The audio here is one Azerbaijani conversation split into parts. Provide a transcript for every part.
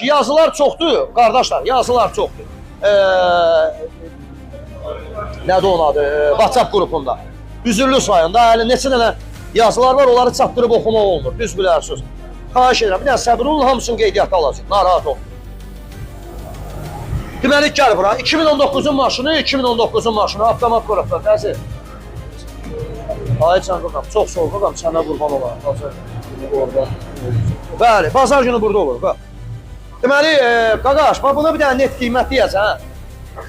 Yazılar çoxdur, qardaşlar, yazılar çoxdur. Nədir onun adı? WhatsApp qrupunda. Üzürlü sayında neçə dənə yazılar var, onları çatdırıb oxumaq olmur, düz bilərsiniz. Xahiş edirəm, bir dənə səbir olun, hamısını qeydiyyata alacaq, narahat olun. Deməli, gəl bura, 2019-un maşını, 2019-un maşını, avtomat qrupda, təzir. Ay can qıqam, çox soğuk qıqam, sənə qurban olarım. Bəli, bazar günü burada olur, bax. Deməli, qaqaş, buna bir dənə net qiymət deyəcəm,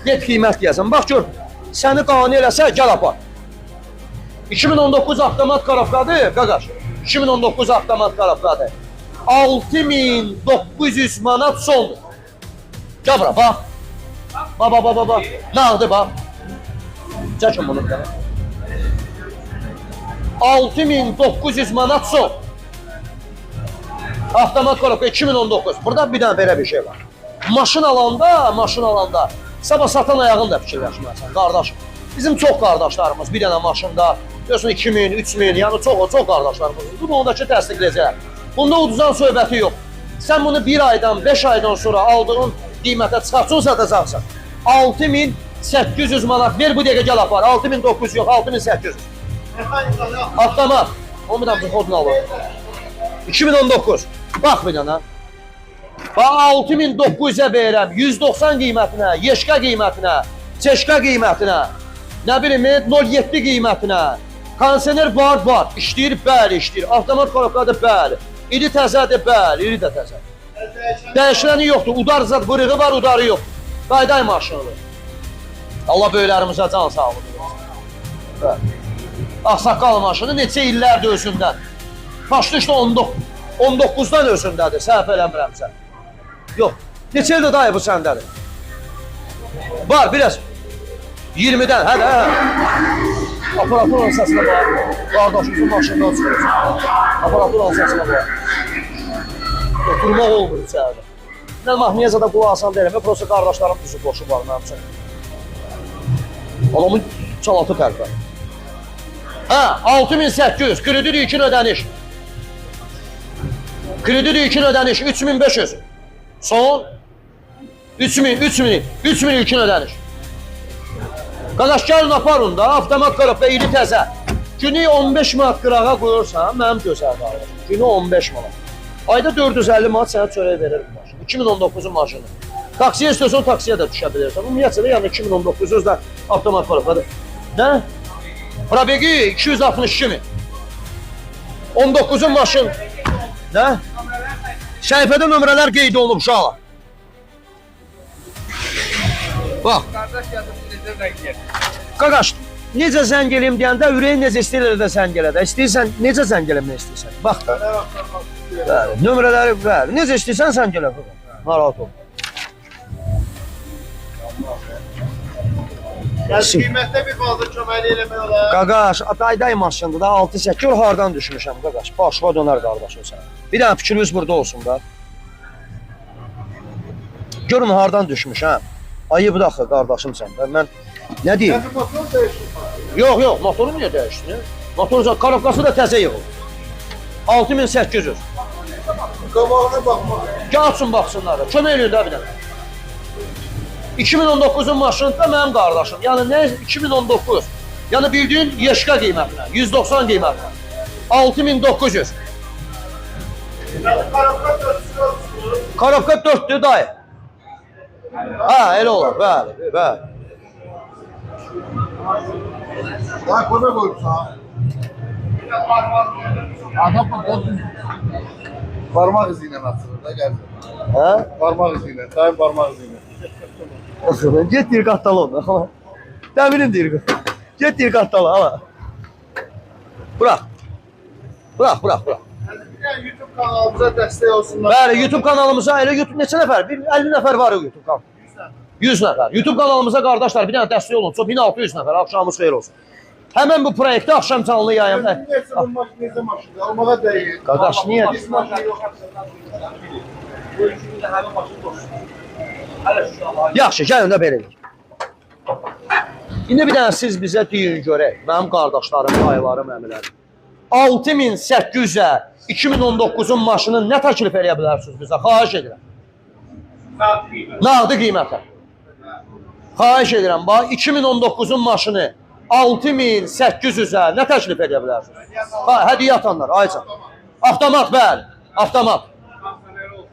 net qiymət deyəcəm. Bax gör, səni qani eləsə, gəl apar. 2019 avtomat qarabqadır, qaqaş. 2019 avtomat qarabqadır. 6900 manat sondur. Gəl bura, bax. Bax. Nağdı, bax. Çəkin bunu bir dənə. 6900 manat son. Avtomat qarabqa 2019. Burada bir dənə belə bir şey var. Maşın alanda, sabah satan ayağını da fikirləşməlisən, qardaşım. Bizim çox qardaşlarımız bir dənə maşında, görüyorsun 2000, 3000, yəni çox qardaşlarımız. Bu ondakı təsdiqləyəcək. Bunda uduzan söhbəti yox. Sən bunu 1 aydan, 5 aydan sonra aldığın qiymətə çıxartın satacaqsan. 6800 manat ver, bu dəqiqə gəl apar. 6900 yox, 6800. Avtomat. Onu bir dənə kodunu alır. 2019. Bax bir dənə. Bax 6900-ə verirəm. 190 qiymətinə, yeşka qiymətinə, çeşka qiymətinə, nə bilim 07 qiymətinə. Kondisioner var. İşləyir, bəli, işləyir. Avtomat qarabqadır, bəli. İri təzədir, bəli, iri də təzədir. Dəyişiləni yoxdur. Udar zad, qırığı var, udarı yoxdur. Qayday maşınıdır. Allah böyüklərimizə can sağlığı versin. Ağsaqqal maşını neçə illərdir özündən. Başlı işte 19'dan özündədir, səhv eləmirəmsə. Yox, neçə ildir dayı bu səndədir? Var, biraz. 20'dən, hələ. Aparatur səsinə var. Qardaşımızın maşından çıxırız. Aparatur səsinə var. Oturmaq olmur içərdə. Mən mahniyəcə də qulaq asan deyirəm. Prosta qardaşlarım düzü boşu var mənim üçün. Adamın çalatı tərpə. 6800, kredi ilkin ödəniş. Kredi ilkin ödəniş 3500. Son 3000 ilkin ödəniş. Qardaş gəlin aparın da, avtomat qarabqa iri təzə. Günü 15 manat qırağa qoyursan, mənim gözəl qardaş. Günü 15 manat. Ayda 450 manat sənə çörək verir bu maşın. 2019'un maşını. Taksiyə istiyorsan taksiyə də düşə bilirsən. Ümumiyyətlə də yəni 2019 da avtomat qarabqadır. Nə? Probegi 262 min. 19'un maşın. Nə? Səhifədə nömrələr qeyd olunub uşaqlar. Bax. Qaqaş, necə zəng eləyim deyəndə ürəyin necə istəyirlər də zəng elə də. İstəyirsən, necə zəng eləmək istəyirsən? Bax da. Bəli, nömrələri bəli. Necə istəyirsən zəng elə. Narahat ol. Qiymətdə bir fazla köməkli eləmək olar. Qaqaş, Atayday maşındır da 6-8 gör hardan düşmüşəm qaqaş. Başıma dönər qardaşım sənə. Bir dənə fikriniz burada olsun da. Görün hardan düşmüşəm. Ayıbdır axı qardaşım sən də. Mən nə deyim? Motor dəyişir. Yox, motoru niyə dəyişdin? Motorun qarabqası da təzə yığılıb. 6800. Qabağına baxmaq. Gəl açın baxsınlar. Kömək eləyin də bir dənə. 2019'un maşınında mənim qardaşım. Yəni nə 2019? Yəni bildiyin yeşka qiymətinə, 190 qiymətinə. 6900. Qarabqa 4'dür dayı. Elə olar, bəli. Daha koyma koyursan. Adam parmak iziyle aslında geldi. Parmak iziyle, sayın parmak iziyle. Get deyir qatalon. Dəmirin deyir. Get deyir qatala, hala. Bırak. YouTube kanalımıza dəstək olsunlar. Bəli, YouTube kanalımıza, elə YouTube neçə nəfər? 50 nəfər var YouTube kanalımızda. 100 nəfər. YouTube kanalımıza qardaşlar bir dənə dəstək olun. 1600 nəfər. Axşamınız xeyir olsun. Həmən bu proyektdə axşam canlı yayım. Necə maşındır? Almağa dəyir. Qardaş, niyə? Yaxşı, gəlin də belə eləyik. İndi bir dənə siz bizə deyin görək. Mənim qardaşlarım, dayılarım, əmilərim. 6800'ə 2019'un maşını nə təklif eləyə bilərsiniz bizə? Xahiş edirəm. Nağdı qiymətə. Xahiş edirəm, bax 2019-un maşını 6800-ə nə təklif edə bilərsiniz? Hədiyyə atanlar, aycan. Avtomat, bəli, avtomat.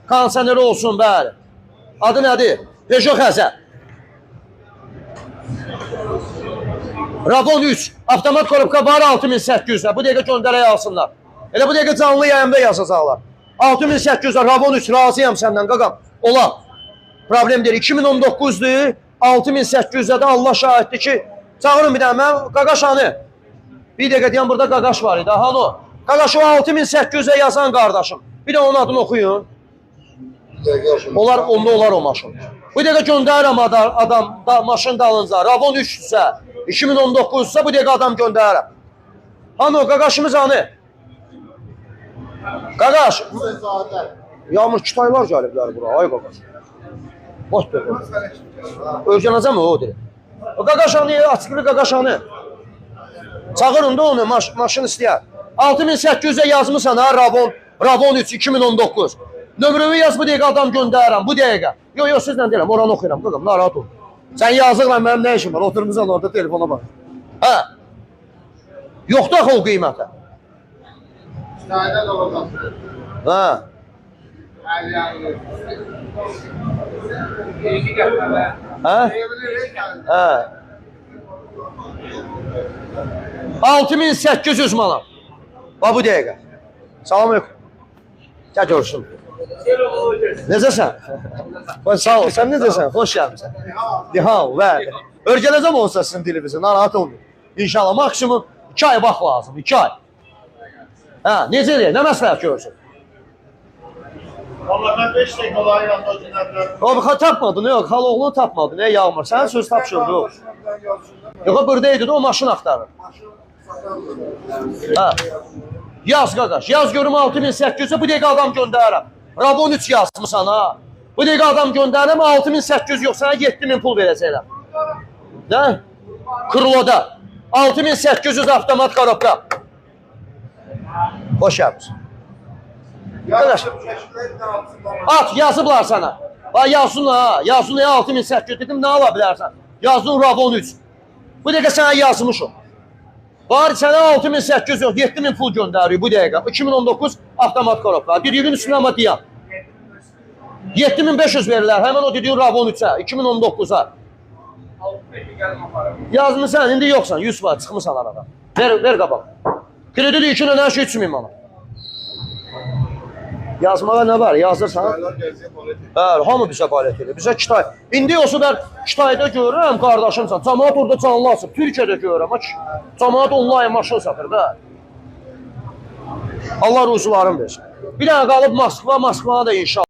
Kondisioneri olsun, bəli. Adı nədir? Peugeot Xəzər. Ravon 3, avtomat korubka var 6800'ə. Bu dəqiqə göndərək alsınlar. Elə bu dəqiqə canlı yayımda yazacaqlar. 6800'ə Ravon 3 razıyam səndən qaqam. Ola. Problem deyil. 2019'dur. 6800'ə də Allah şahiddir ki, çağırın bir dənə mən qaqaşanı. Bir dəqiqə deyəm burada qaqaş var idi. Aha o. Qaqaş o 6800'ə yazan qardaşım. Bir də onun adını oxuyun. Onlar onda olar o maşın. Bu dəqiqə göndərirəm adam maşın dalınca. Ravon 3-sə, 2019-sa bu dəqiqə adam göndərirəm. Hani o qaqaşımız hanı? Qaqaş. Yağmur kitaylar gəliblər bura. Ay qaqaş. Boş böyle. Ölçənəcəm mi o deyir. O qaqaş hanı, açıqlı qaqaş hanı. Çağırın da onu maşın istəyər. 6800'ə yazmışsan ha Ravon 3 2019. Nömrümü yaz bu dəqiqə adam göndərirəm bu dəqiqə. Yox, sizlə deyirəm, oranı oxuyuram qaqam, narahat ol. Sən yazıqla mənim nə işim var? Oturmuşsan orada telefona bax. Hə. Yoxdur axı o qiymətə. Hə. Hə? Hə. 6800 manat. Bax bu dəqiqə. Salam aleyküm. Gəl görsün. Necəsən? Sağ ol, sən necəsən? Xoş gəlmişsən. Dihal, bəli. Örgənəcəm olsa sizin dilimizi, narahat olmayın. İnşallah maksimum 2 ay vaxt lazım, 2 ay. Hə, necə deyək, nə məsləhət görürsün? Valla mən 5 dəqiqə olayı yanında günlərdə. O, tapmadın, yox, Xaloğlu tapmadın, Yağmur. Sənin söz tapşırdı, yox. Yox, buradaydı da o maşın axtarır. Hə. Yaz qaqaş, yaz görüm 6800'ə bu dəqiqə adam göndərirəm. Ravon 3 yazmışsan ha. Bu dəqiqə adam göndərirəm 6800 yox, sənə 7000 pul verəcəklər. Nə? Kırloda. 6800 avtomat korobka. Hoş yapmışsın. Qaqaş. At, yazıblar sənə. Bax, yazsın ha. Yazsın ya 6800 dedim, nə ala bilərsən? Yazsın Ravon 3. Bu dəqiqə sənə yazmışım. Bari sənə 6800 yox, 7000 pul göndəriyor bu dəqiqə. 2019 avtomat korobka. Dediyin üstünə ama deyəm. 7500 verirlər, həmən o dediyin Ravon 3'ə, 2019'a. Yazmışsan, indi yoxsan, 100 var, çıxmışsan arada. Ver qabaq. Kredi deyir ki, nə şey 3000 manat. Yazmağa nə var, yazırsan? Bəli, hamı bizə qalət edir, bizə Kitay. İndi olsa da Kitayda görürəm, qardaşımsan, cəmaat orada canlı açıb, Türkiyədə görürəm, cəmaat online maşın satır da. Allah ruzularını versin. Bir dənə qalıb Moskvana da inşallah.